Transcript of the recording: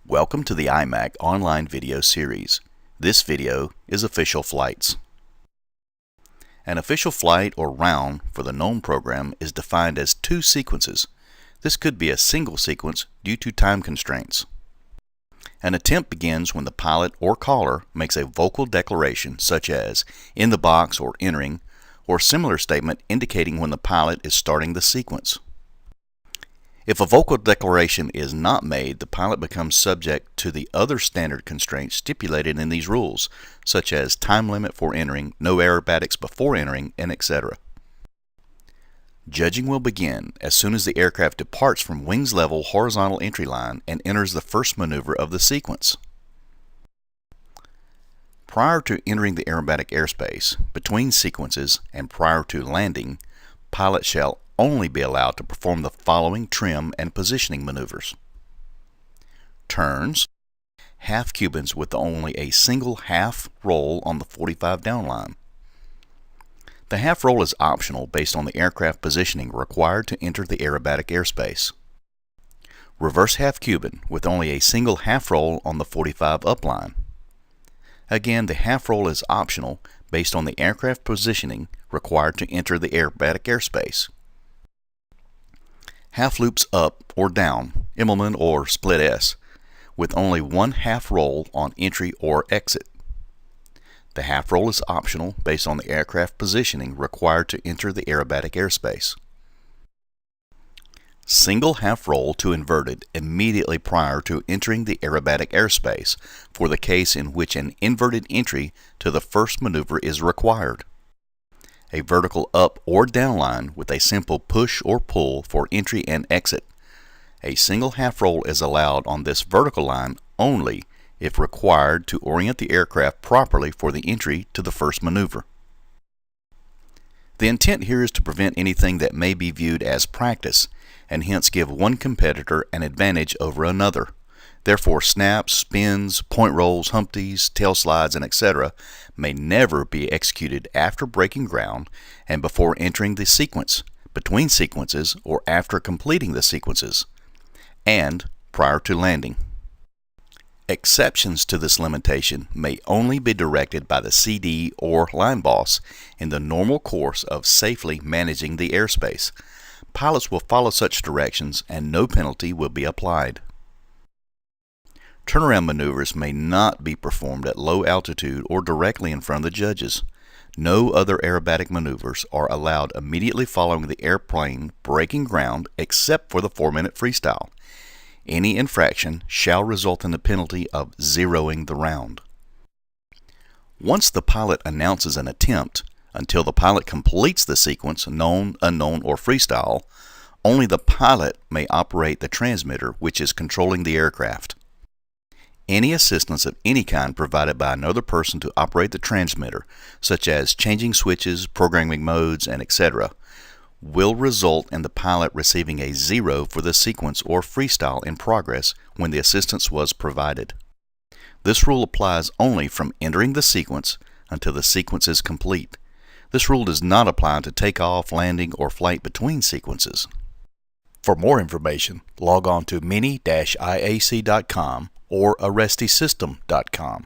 Welcome to the IMAC online video series. This video is official flights. An official flight or round for the known program is defined as two sequences. This could be a single sequence due to time constraints. An attempt begins when the pilot or caller makes a vocal declaration such as "in the box" or "entering," or similar statement indicating when the pilot is starting the sequence. If a vocal declaration is not made, the pilot becomes subject to the other standard constraints stipulated in these rules, such as time limit for entering, no aerobatics before entering, and etc. Judging will begin as soon as the aircraft departs from wings level horizontal entry line and enters the first maneuver of the sequence. Prior to entering the aerobatic airspace, between sequences, and prior to landing, pilots shall only be allowed to perform the following trim and positioning maneuvers: turns, half cubans with only a single half roll on the 45 down line. The half roll is optional based on the aircraft positioning required to enter the aerobatic airspace. Reverse half cuban with only a single half roll on the 45 upline. Again, the half roll is optional based on the aircraft positioning required to enter the aerobatic airspace. Half loops up or down, Immelman or split S, with only one half roll on entry or exit. The half roll is optional based on the aircraft positioning required to enter the aerobatic airspace. Single half roll to inverted immediately prior to entering the aerobatic airspace for the case in which an inverted entry to the first maneuver is required. A vertical up or down line with a simple push or pull for entry and exit. A single half roll is allowed on this vertical line only if required to orient the aircraft properly for the entry to the first maneuver. The intent here is to prevent anything that may be viewed as practice and hence give one competitor an advantage over another. Therefore, snaps, spins, point rolls, humpties, tail slides, and etc. may never be executed after breaking ground and before entering the sequence, between sequences, or after completing the sequences, and prior to landing. Exceptions to this limitation may only be directed by the CD or line boss in the normal course of safely managing the airspace. Pilots will follow such directions and no penalty will be applied. Turnaround maneuvers may not be performed at low altitude or directly in front of the judges. No other aerobatic maneuvers are allowed immediately following the airplane breaking ground except for the 4-minute freestyle. Any infraction shall result in the penalty of zeroing the round. Once the pilot announces an attempt, until the pilot completes the sequence, known, unknown, or freestyle, only the pilot may operate the transmitter which is controlling the aircraft. Any assistance of any kind provided by another person to operate the transmitter, such as changing switches, programming modes, and etc., will result in the pilot receiving a 0 for the sequence or freestyle in progress when the assistance was provided. This rule applies only from entering the sequence until the sequence is complete. This rule does not apply to takeoff, landing, or flight between sequences. For more information, log on to mini-iac.com or arrestisystem.com.